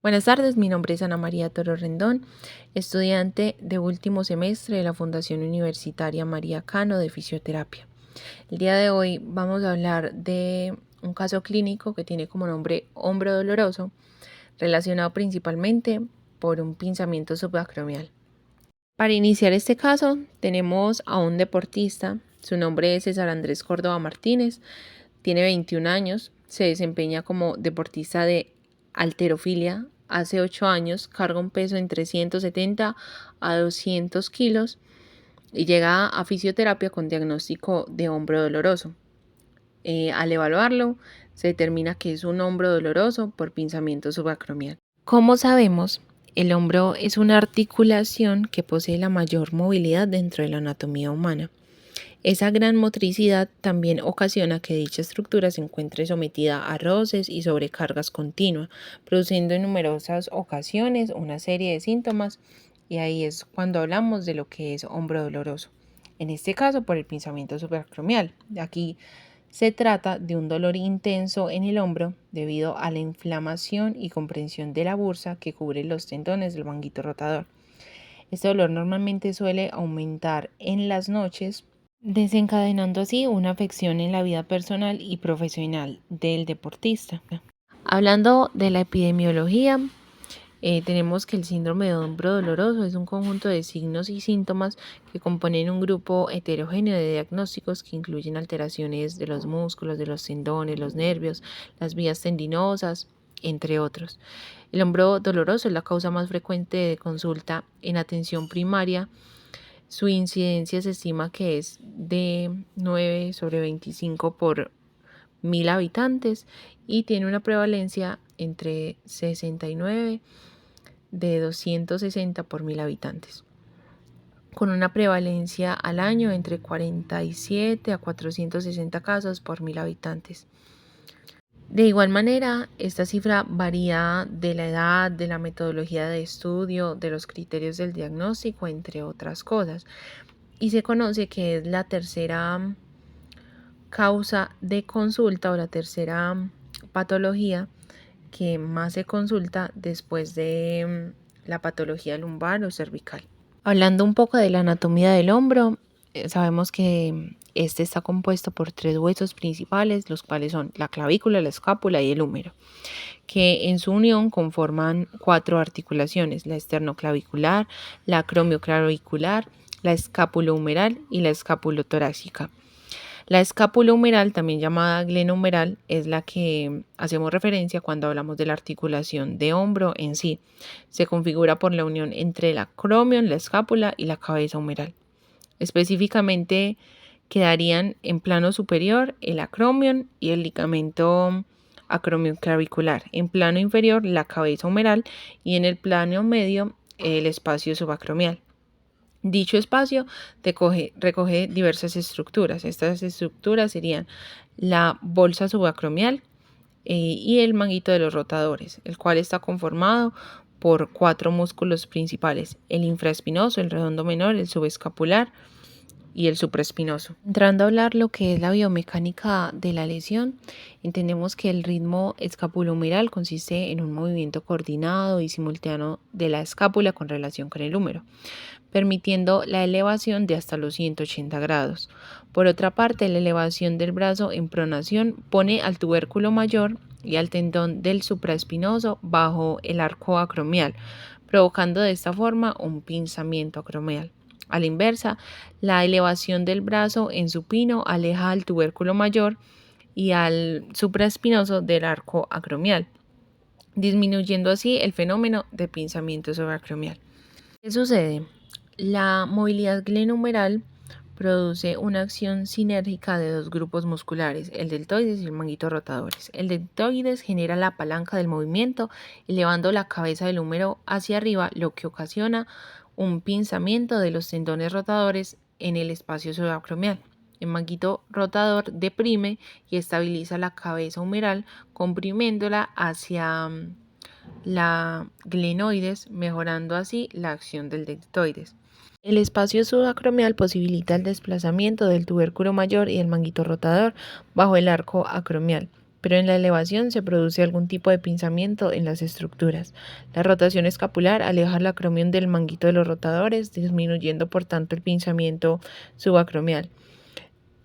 Buenas tardes, mi nombre es Ana María Toro Rendón, estudiante de último semestre de la Fundación Universitaria María Cano de Fisioterapia. El día de hoy vamos a hablar de un caso clínico que tiene como nombre hombro doloroso, relacionado principalmente por un pinzamiento subacromial. Para iniciar este caso tenemos a un deportista, su nombre es César Andrés Córdoba Martínez, tiene 21 años, se desempeña como deportista de halterofilia. Hace 8 años carga un peso entre 170 a 200 kilos y llega a fisioterapia con diagnóstico de hombro doloroso. Al evaluarlo, se determina que es un hombro doloroso por pinzamiento subacromial. Como sabemos, el hombro es una articulación que posee la mayor movilidad dentro de la anatomía humana. Esa gran motricidad también ocasiona que dicha estructura se encuentre sometida a roces y sobrecargas continuas, produciendo en numerosas ocasiones una serie de síntomas, y ahí es cuando hablamos de lo que es hombro doloroso. En este caso, por el pinzamiento subacromial. Aquí se trata de un dolor intenso en el hombro debido a la inflamación y comprensión de la bursa que cubre los tendones del manguito rotador. Este dolor normalmente suele aumentar en las noches, desencadenando así una afección en la vida personal y profesional del deportista. Hablando de la epidemiología, tenemos que el síndrome de hombro doloroso es un conjunto de signos y síntomas que componen un grupo heterogéneo de diagnósticos que incluyen alteraciones de los músculos, de los tendones, los nervios, las vías tendinosas, entre otros. El hombro doloroso es la causa más frecuente de consulta en atención primaria. Su incidencia se estima que es de 9 sobre 25 por 1000 habitantes y tiene una prevalencia entre 69 de 260 por 1000 habitantes, con una prevalencia al año entre 47 a 460 casos por 1000 habitantes. De igual manera, esta cifra varía de la edad, de la metodología de estudio, de los criterios del diagnóstico, entre otras cosas, y se conoce que es la tercera causa de consulta o la tercera patología que más se consulta después de la patología lumbar o cervical. Hablando un poco de la anatomía del hombro, sabemos que este está compuesto por 3 huesos principales, los cuales son la clavícula, la escápula y el húmero, que en su unión conforman 4 articulaciones: la esternoclavicular, la acromioclavicular, la escapulohumeral y la escapulotorácica. La escápula humeral, también llamada glenohumeral, es la que hacemos referencia cuando hablamos de la articulación de hombro en sí. Se configura por la unión entre el acromion, la escápula y la cabeza humeral. Específicamente quedarían en plano superior el acromion y el ligamento acromioclavicular, en plano inferior la cabeza humeral y en el plano medio el espacio subacromial. Dicho espacio recoge diversas estructuras. Estas estructuras serían la bolsa subacromial y el manguito de los rotadores, el cual está conformado por 4 músculos principales: el infraespinoso, el redondo menor, el subescapular y el supraespinoso. Entrando a hablar lo que es la biomecánica de la lesión, entendemos que el ritmo escapulohumeral consiste en un movimiento coordinado y simultáneo de la escápula con relación con el húmero, permitiendo la elevación de hasta los 180 grados. Por otra parte, la elevación del brazo en pronación pone al tubérculo mayor y al tendón del supraespinoso bajo el arco acromial, provocando de esta forma un pinzamiento acromial. A la inversa, la elevación del brazo en supino aleja al tubérculo mayor y al supraespinoso del arco acromial, disminuyendo así el fenómeno de pinzamiento subacromial. ¿Qué sucede? La movilidad glenohumeral produce una acción sinérgica de 2 grupos musculares, el deltoides y el manguito rotadores. El deltoides genera la palanca del movimiento, elevando la cabeza del húmero hacia arriba, lo que ocasiona un pinzamiento de los tendones rotadores en el espacio subacromial. El manguito rotador deprime y estabiliza la cabeza humeral, comprimiéndola hacia la glenoides, mejorando así la acción del deltoides. El espacio subacromial posibilita el desplazamiento del tubérculo mayor y el manguito rotador bajo el arco acromial, pero en la elevación se produce algún tipo de pinzamiento en las estructuras. La rotación escapular aleja el acromion del manguito de los rotadores, disminuyendo por tanto el pinzamiento subacromial.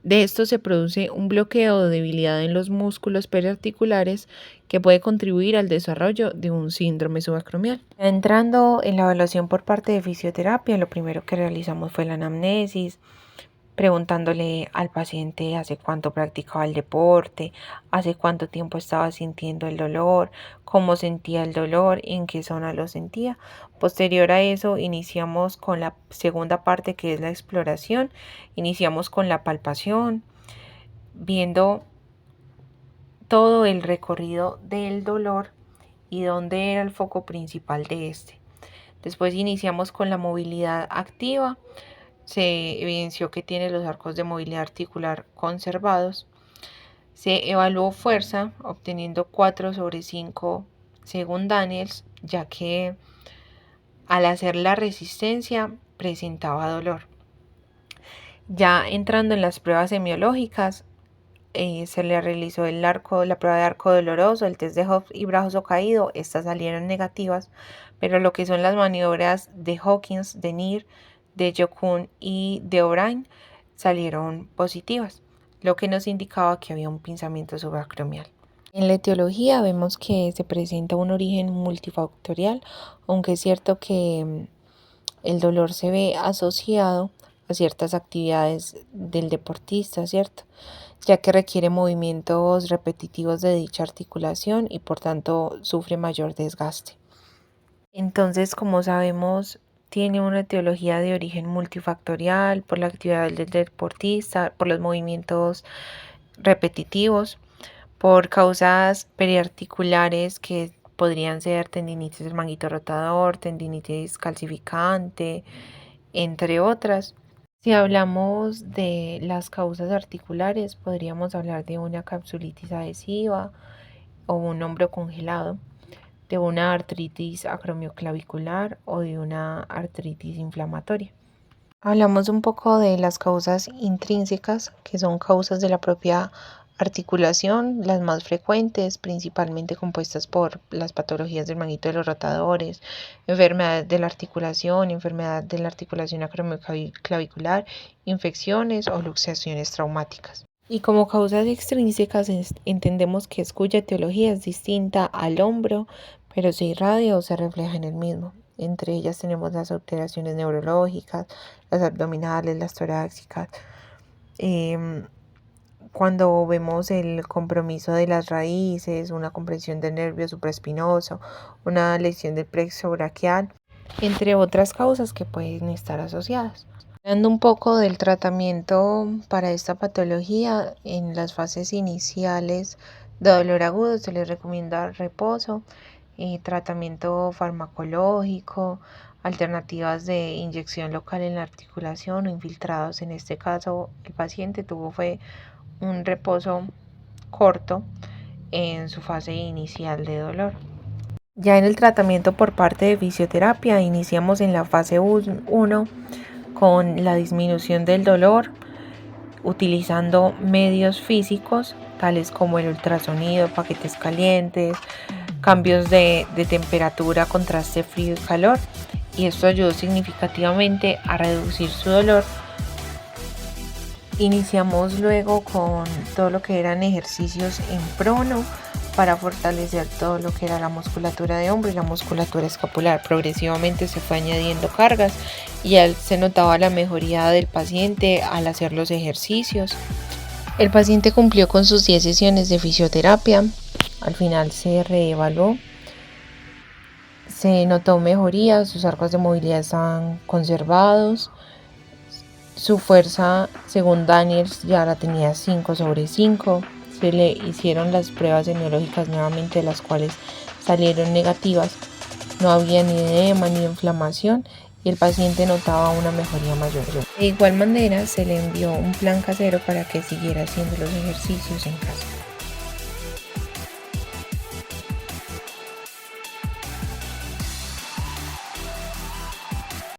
De esto se produce un bloqueo o debilidad en los músculos periarticulares que puede contribuir al desarrollo de un síndrome subacromial. Entrando en la evaluación por parte de fisioterapia, lo primero que realizamos fue la anamnesis, preguntándole al paciente hace cuánto practicaba el deporte, hace cuánto tiempo estaba sintiendo el dolor, cómo sentía el dolor, en qué zona lo sentía. Posterior a eso, iniciamos con la segunda parte, que es la exploración. Iniciamos con la palpación, viendo todo el recorrido del dolor y dónde era el foco principal de este. Después iniciamos con la movilidad activa. Se evidenció que tiene los arcos de movilidad articular conservados. Se evaluó fuerza, obteniendo 4/5 según Daniels, ya que al hacer la resistencia presentaba dolor. Ya entrando en las pruebas semiológicas, se le realizó la prueba de arco doloroso, el test de Hoff y brazo caído. Estas salieron negativas, pero lo que son las maniobras de Hawkins, de Neer, de Jokun y de O'Brien salieron positivas, lo que nos indicaba que había un pinzamiento subacromial. En la etiología vemos que se presenta un origen multifactorial, aunque es cierto que el dolor se ve asociado a ciertas actividades del deportista, ¿cierto? Ya que requiere movimientos repetitivos de dicha articulación y por tanto sufre mayor desgaste. Entonces, como sabemos, tiene una etiología de origen multifactorial por la actividad del deportista, por los movimientos repetitivos, por causas periarticulares que podrían ser tendinitis del manguito rotador, tendinitis calcificante, entre otras. Si hablamos de las causas articulares, podríamos hablar de una capsulitis adhesiva o un hombro congelado, de una artritis acromioclavicular o de una artritis inflamatoria. Hablamos un poco de las causas intrínsecas, que son causas de la propia articulación, las más frecuentes, principalmente compuestas por las patologías del manguito de los rotadores, enfermedad de la articulación acromioclavicular, infecciones o luxaciones traumáticas. Y como causas extrínsecas entendemos que es cuya etiología es distinta al hombro, pero se irradia o se refleja en el mismo. Entre ellas tenemos las alteraciones neurológicas, las abdominales, las torácicas. Cuando vemos el compromiso de las raíces, una compresión del nervio supraespinoso, una lesión del plexo braquial, entre otras causas que pueden estar asociadas. Hablando un poco del tratamiento para esta patología, en las fases iniciales de dolor agudo se les recomienda reposo, tratamiento farmacológico, alternativas de inyección local en la articulación o infiltrados. En este caso, el paciente fue un reposo corto en su fase inicial de dolor. Ya en el tratamiento por parte de fisioterapia, iniciamos en la fase 1 con la disminución del dolor, utilizando medios físicos tales como el ultrasonido, paquetes calientes, cambios de temperatura, contraste frío y calor, y esto ayudó significativamente a reducir su dolor. Iniciamos luego con todo lo que eran ejercicios en prono para fortalecer todo lo que era la musculatura de hombro y la musculatura escapular. Progresivamente se fue añadiendo cargas y ya se notaba la mejoría del paciente al hacer los ejercicios. El paciente cumplió con sus 10 sesiones de fisioterapia. Al final se reevaluó. Se notó mejoría, sus arcos de movilidad estaban conservados. Su fuerza, según Daniels, ya la tenía 5/5. Se le hicieron las pruebas semiológicas nuevamente, las cuales salieron negativas. No había ni edema ni inflamación y el paciente notaba una mejoría mayor. De igual manera, se le envió un plan casero para que siguiera haciendo los ejercicios en casa.